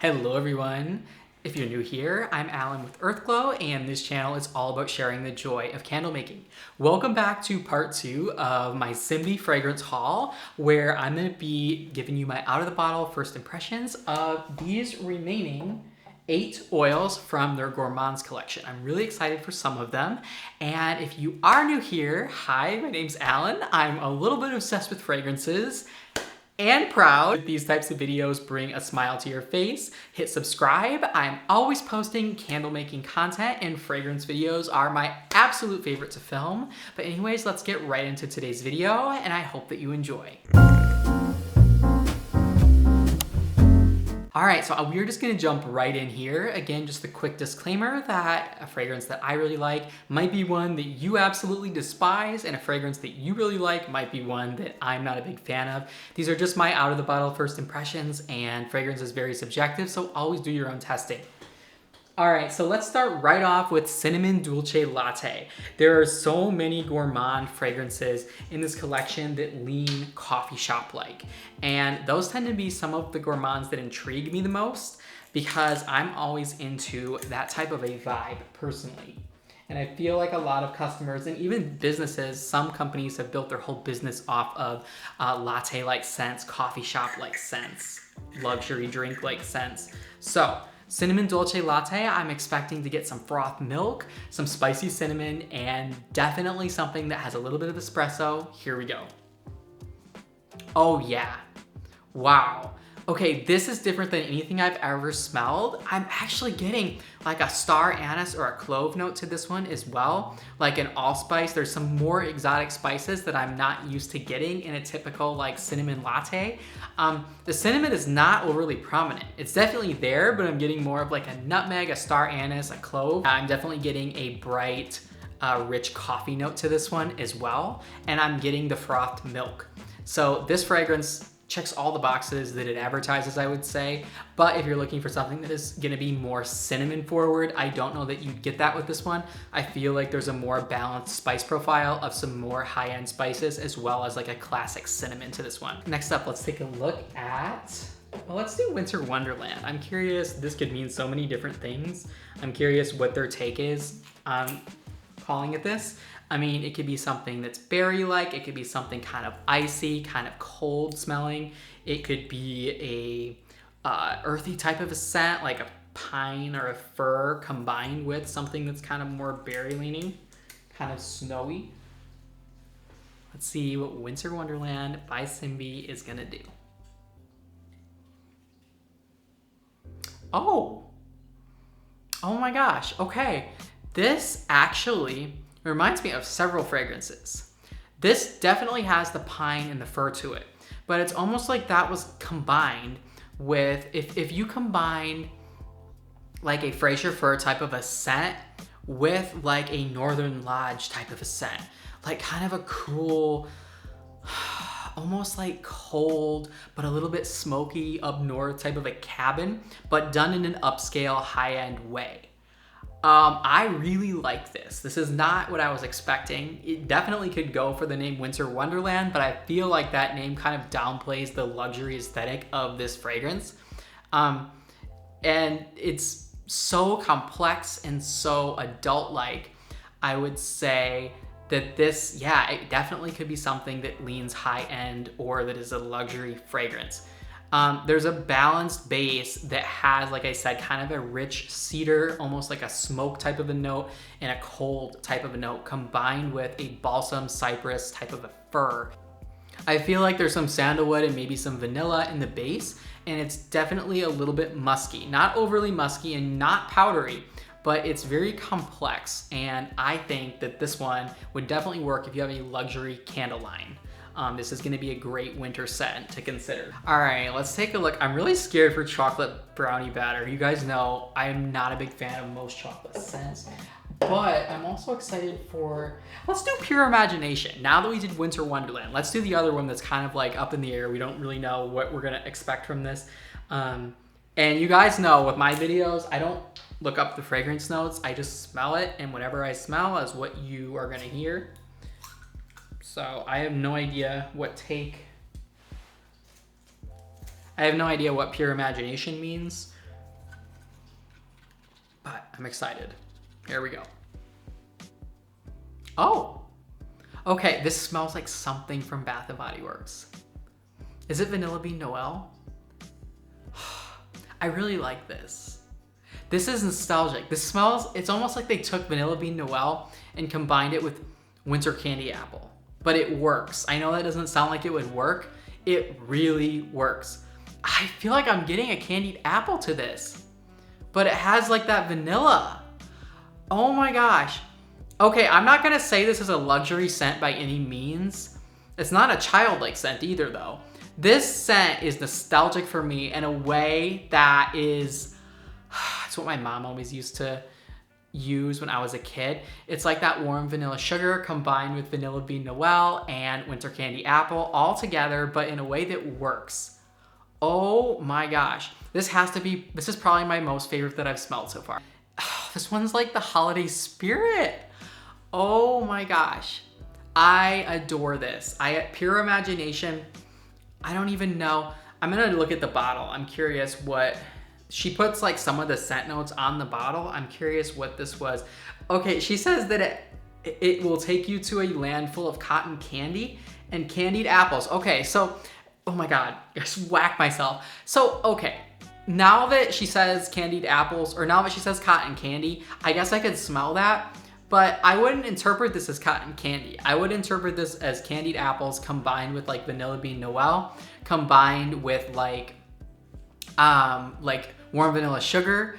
Hello everyone! If you're new here, I'm Allen with Earthglow, and this channel is all about sharing the joy of candle making. Welcome back to part 2 of my Simbi fragrance haul, where I'm going to be giving you my out-of-the-bottle first impressions of these remaining 8 oils from their Gourmands collection. I'm really excited for some of them, and if you are new here, hi, my name's Allen. I'm a little bit obsessed with fragrances and proud. These types of videos bring a smile to your face. Hit subscribe. I'm always posting candle making content, and fragrance videos are my absolute favorite to film. But anyways, let's get right into today's video, and I hope that you enjoy. All right, so we're just gonna jump right in here. Again, just a quick disclaimer that a fragrance that I really like might be one that you absolutely despise, and a fragrance that you really like might be one that I'm not a big fan of. These are just my out-of-the-bottle first impressions, and fragrance is very subjective, so always do your own testing. All right, so let's start right off with Cinnamon Dolce Latte. There are so many gourmand fragrances in this collection that lean coffee shop-like. And those tend to be some of the gourmands that intrigue me the most because I'm always into that type of a vibe personally. And I feel like a lot of customers and even businesses, some companies have built their whole business off of latte-like scents, coffee shop-like scents, luxury drink-like scents. So, Cinnamon Dolce Latte, I'm expecting to get some froth milk, some spicy cinnamon, and definitely something that has a little bit of espresso. Here we go. Oh yeah, wow. Okay, this is different than anything I've ever smelled. I'm actually getting like a star anise or a clove note to this one as well. Like an allspice, there's some more exotic spices that I'm not used to getting in a typical like cinnamon latte. The cinnamon is not overly prominent. It's definitely there, but I'm getting more of like a nutmeg, a star anise, a clove. I'm definitely getting a bright, rich coffee note to this one as well. And I'm getting the frothed milk. So this fragrance checks all the boxes that it advertises, I would say. But if you're looking for something that is gonna be more cinnamon forward, I don't know that you'd get that with this one. I feel like there's a more balanced spice profile of some more high-end spices as well as like a classic cinnamon to this one. Next up, let's take a look at, well, let's do Winter Wonderland. I'm curious, this could mean so many different things. I'm curious what their take is on calling it this. I mean, it could be something that's berry-like, it could be something kind of icy, kind of cold smelling. It could be a earthy type of a scent, like a pine or a fir combined with something that's kind of more berry-leaning, kind of snowy. Let's see what Winter Wonderland by Simbi is gonna do. Oh my gosh, okay. This actually reminds me of several fragrances. This definitely has the pine and the fir to it, but it's almost like that was combined with, if you combine like a Fraser fir type of a scent with like a Northern Lodge type of a scent, like kind of a cool, almost like cold, but a little bit smoky up north type of a cabin, but done in an upscale high-end way. I really like this. This is not what I was expecting. It definitely could go for the name Winter Wonderland, but I feel like that name kind of downplays the luxury aesthetic of this fragrance. And it's so complex and so adult-like. I would say that this, yeah, it definitely could be something that leans high-end or that is a luxury fragrance. There's a balanced base that has, like I said, kind of a rich cedar, almost like a smoke type of a note, and a cold type of a note combined with a balsam cypress type of a fir. I feel like there's some sandalwood and maybe some vanilla in the base, and it's definitely a little bit musky. Not overly musky and not powdery, but it's very complex, and I think that this one would definitely work if you have a luxury candle line. This is gonna be a great winter scent to consider. All right, let's take a look. I'm really scared for chocolate brownie batter. You guys know I'm not a big fan of most chocolate scents, but I'm also excited for, let's do Pure Imagination. Now that we did Winter Wonderland, let's do the other one that's kind of like up in the air. We don't really know what we're gonna expect from this. And you guys know with my videos, I don't look up the fragrance notes. I just smell it, and whatever I smell is what you are gonna hear. So I have no idea what Pure Imagination means. but I'm excited. Here we go. Oh, okay, this smells like something from Bath & Body Works. Is it Vanilla Bean Noel? I really like this. This is nostalgic. This smells, it's almost like they took Vanilla Bean Noel and combined it with winter candy apple, but it works. I know that doesn't sound like it would work. It really works. I feel like I'm getting a candied apple to this, but it has like that vanilla. Oh my gosh. Okay, I'm not gonna say this is a luxury scent by any means. It's not a childlike scent either though. This scent is nostalgic for me in a way that is, it's what my mom always used to use when I was a kid. It's like that warm vanilla sugar combined with Vanilla Bean Noel and winter candy apple all together, but in a way that works. Oh my gosh. This is probably my most favorite that I've smelled so far. This one's like the holiday spirit. Oh my gosh. I adore this. Pure imagination. I don't even know. I'm gonna look at the bottle. I'm curious what, she puts like some of the scent notes on the bottle. I'm curious what this was. Okay, she says that it will take you to a land full of cotton candy and candied apples. Okay, so, oh my God, I just whacked myself. So, okay, now that she says candied apples, or now that she says cotton candy, I guess I could smell that, but I wouldn't interpret this as cotton candy. I would interpret this as candied apples combined with like Vanilla Bean Noel, combined with like warm vanilla sugar.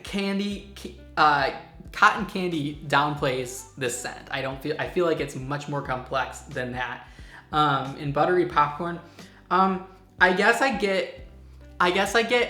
Candy, cotton candy downplays this scent. I feel like it's much more complex than that. In buttery popcorn, I guess I get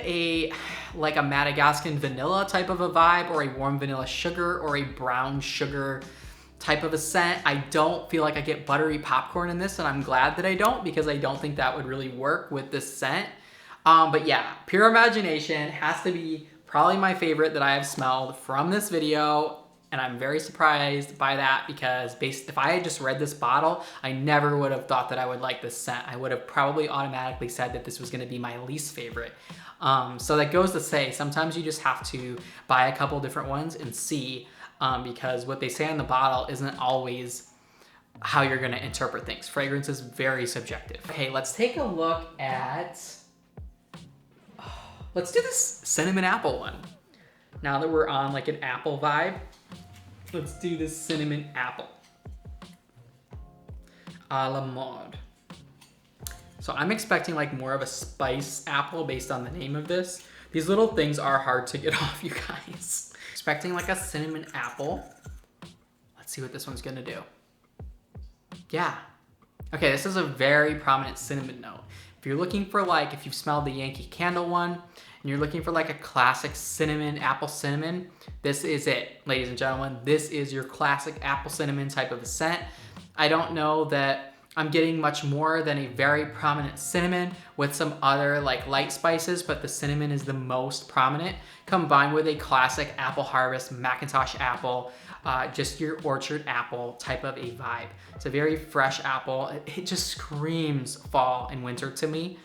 a like a Madagascan vanilla type of a vibe, or a warm vanilla sugar, or a brown sugar type of a scent. I don't feel like I get buttery popcorn in this, and I'm glad that I don't, because I don't think that would really work with this scent. But yeah, pure imagination has to be probably my favorite that I have smelled from this video. And I'm very surprised by that, because if I had just read this bottle, I never would have thought that I would like this scent. I would have probably automatically said that this was gonna be my least favorite. So that goes to say, sometimes you just have to buy a couple different ones and see, because what they say on the bottle isn't always how you're gonna interpret things. Fragrance is very subjective. Okay, let's take a look at, let's do this cinnamon apple one. Now that we're on like an apple vibe, let's do this cinnamon apple. A la mode. So I'm expecting like more of a spice apple based on the name of this. These little things are hard to get off, you guys. Expecting like a cinnamon apple. Let's see what this one's gonna do. Yeah. Okay, this is a very prominent cinnamon note. If you're looking for like, if you've smelled the Yankee Candle one, and you're looking for like a classic cinnamon, apple cinnamon, this is it, ladies and gentlemen. This is your classic apple cinnamon type of a scent. I don't know that I'm getting much more than a very prominent cinnamon with some other like light spices, but the cinnamon is the most prominent, combined with a classic apple harvest, Macintosh apple, just your orchard apple type of a vibe. It's a very fresh apple. It just screams fall and winter to me.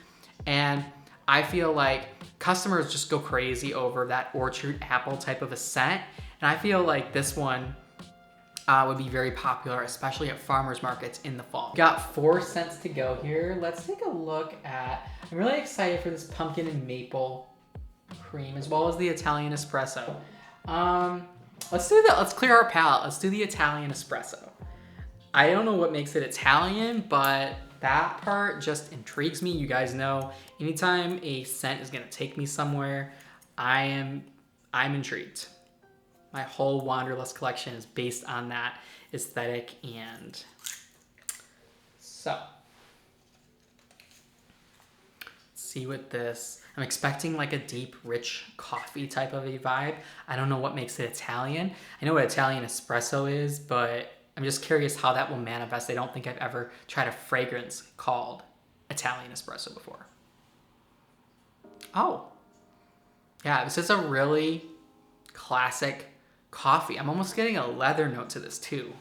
And I feel like customers just go crazy over that orchard apple type of a scent. And I feel like this one would be very popular, especially at farmers markets in the fall. Got 4 scents to go here. Let's take a look at, I'm really excited for this pumpkin and maple cream, as well as the Italian espresso. Let's do that. Let's clear our palate. Let's do the Italian espresso. I don't know what makes it Italian, but that part just intrigues me. You guys know, anytime a scent is gonna take me somewhere, I'm intrigued. My whole Wanderlust collection is based on that aesthetic. And so, let's see what this, I'm expecting like a deep, rich coffee type of a vibe. I don't know what makes it Italian. I know what Italian espresso is, but I'm just curious how that will manifest. I don't think I've ever tried a fragrance called Italian espresso before. Oh, yeah, this is a really classic coffee. I'm almost getting a leather note to this too.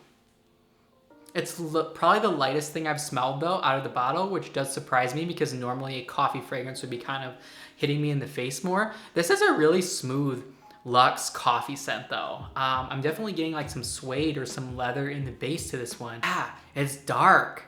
It's probably the lightest thing I've smelled though out of the bottle, which does surprise me because normally a coffee fragrance would be kind of hitting me in the face more. This is a really smooth luxe coffee scent though. I'm definitely getting like some suede or some leather in the base to this one. Yeah, it's dark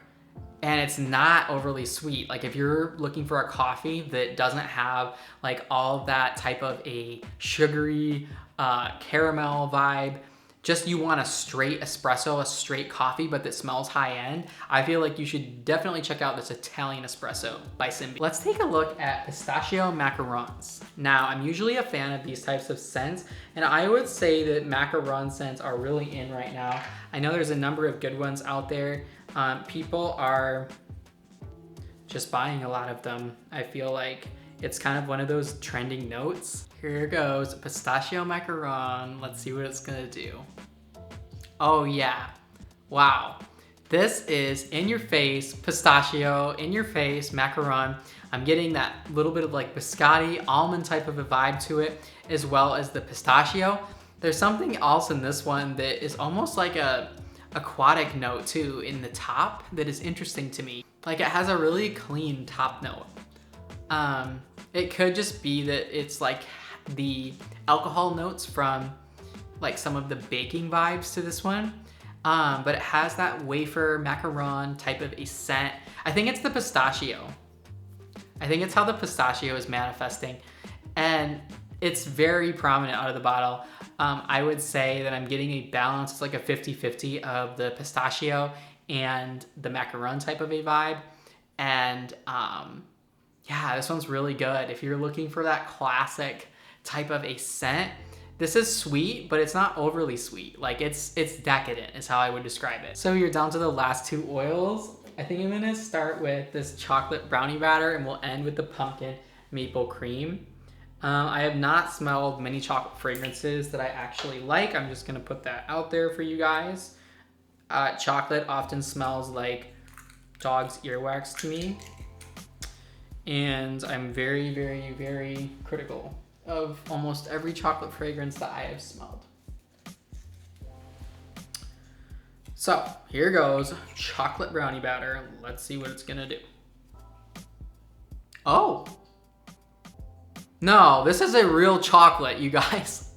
and it's not overly sweet. Like if you're looking for a coffee that doesn't have like all of that type of a sugary caramel vibe, just you want a straight espresso, a straight coffee, but that smells high end, I feel like you should definitely check out this Italian espresso by Simbi. Let's take a look at Pistachio macarons. Now, I'm usually a fan of these types of scents, and I would say that macaron scents are really in right now. I know there's a number of good ones out there. People are just buying a lot of them. I feel like it's kind of one of those trending notes. Here goes pistachio macaron. Let's see what it's gonna do. Oh yeah, wow. This is in your face, pistachio, in your face, macaron. I'm getting that little bit of like biscotti, almond type of a vibe to it, as well as the pistachio. There's something else in this one that is almost like a aquatic note too in the top that is interesting to me. Like it has a really clean top note. It could just be that it's like the alcohol notes from like some of the baking vibes to this one. But it has that wafer macaron type of a scent. I think it's the pistachio. I think it's how the pistachio is manifesting. And it's very prominent out of the bottle. I would say that I'm getting a balance. It's like a 50-50 of the pistachio and the macaron type of a vibe. And yeah, this one's really good. If you're looking for that classic type of a scent, this is sweet, but it's not overly sweet. Like it's decadent is how I would describe it. So you're down to the last two oils. I think I'm gonna start with this chocolate brownie batter and we'll end with the pumpkin maple cream. I have not smelled many chocolate fragrances that I actually like. I'm just gonna put that out there for you guys. Chocolate often smells like dog's earwax to me. And I'm very, very, very critical of almost every chocolate fragrance that I have smelled. So here goes chocolate brownie batter. Let's see what it's gonna do. Oh, no, this is a real chocolate, you guys.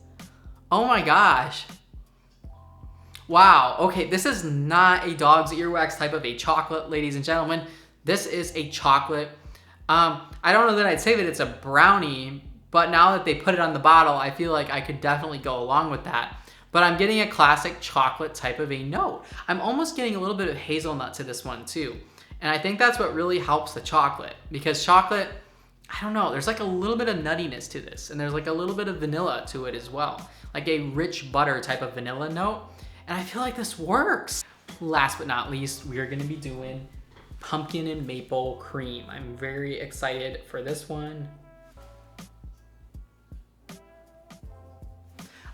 Oh my gosh. Wow, okay, this is not a dog's earwax type of a chocolate, ladies and gentlemen. This is a chocolate. I don't know that I'd say that it's a brownie, but now that they put it on the bottle, I feel like I could definitely go along with that. But I'm getting a classic chocolate type of a note. I'm almost getting a little bit of hazelnut to this one too. And I think that's what really helps the chocolate, because chocolate, I don't know, there's like a little bit of nuttiness to this, and there's like a little bit of vanilla to it as well. Like a rich butter type of vanilla note. And I feel like this works. Last but not least, we are gonna be doing pumpkin and maple cream. I'm very excited for this one.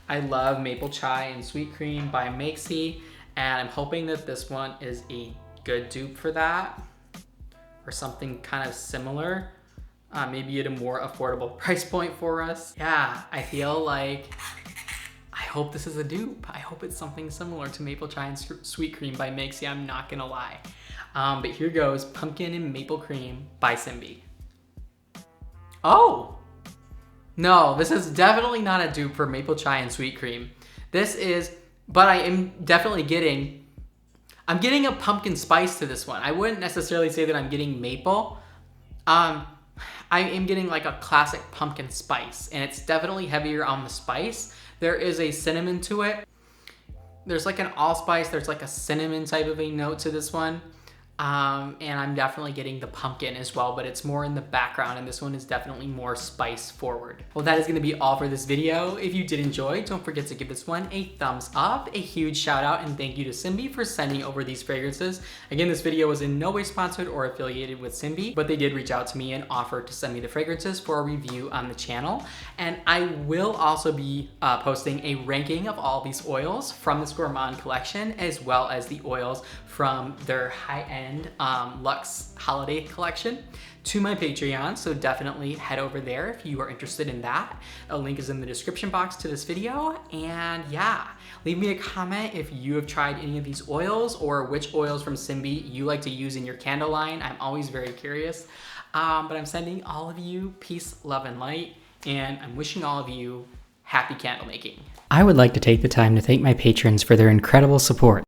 I love maple chai and sweet cream by Makesy, and I'm hoping that this one is a good dupe for that, or something kind of similar, maybe at a more affordable price point for us. Yeah, I feel like, I hope this is a dupe. I hope it's something similar to maple chai and sweet cream by Makesy, I'm not gonna lie. But here goes pumpkin and maple cream by Simbi. Oh! No, this is definitely not a dupe for maple chai and sweet cream. This is, but I am definitely getting, I'm getting a pumpkin spice to this one. I wouldn't necessarily say that I'm getting maple. I am getting like a classic pumpkin spice, and it's definitely heavier on the spice. There is a cinnamon to it. There's like an allspice, there's like a cinnamon type of a note to this one. And I'm definitely getting the pumpkin as well, but it's more in the background, and this one is definitely more spice forward. Well, that is gonna be all for this video. If you did enjoy, don't forget to give this one a thumbs up, a huge shout out, and thank you to Simbi for sending over these fragrances. Again, this video was in no way sponsored or affiliated with Simbi, but they did reach out to me and offer to send me the fragrances for a review on the channel. And I will also be posting a ranking of all these oils from this Gourmand collection, as well as the oils from their high-end luxe holiday collection to my Patreon, so definitely head over there if you are interested in that. A link is in the description box to this video, and yeah, leave me a comment if you have tried any of these oils or which oils from Simbi you like to use in your candle line. I'm always very curious, but I'm sending all of you peace, love, and light, and I'm wishing all of you Happy candle making. I would like to take the time to thank my patrons for their incredible support.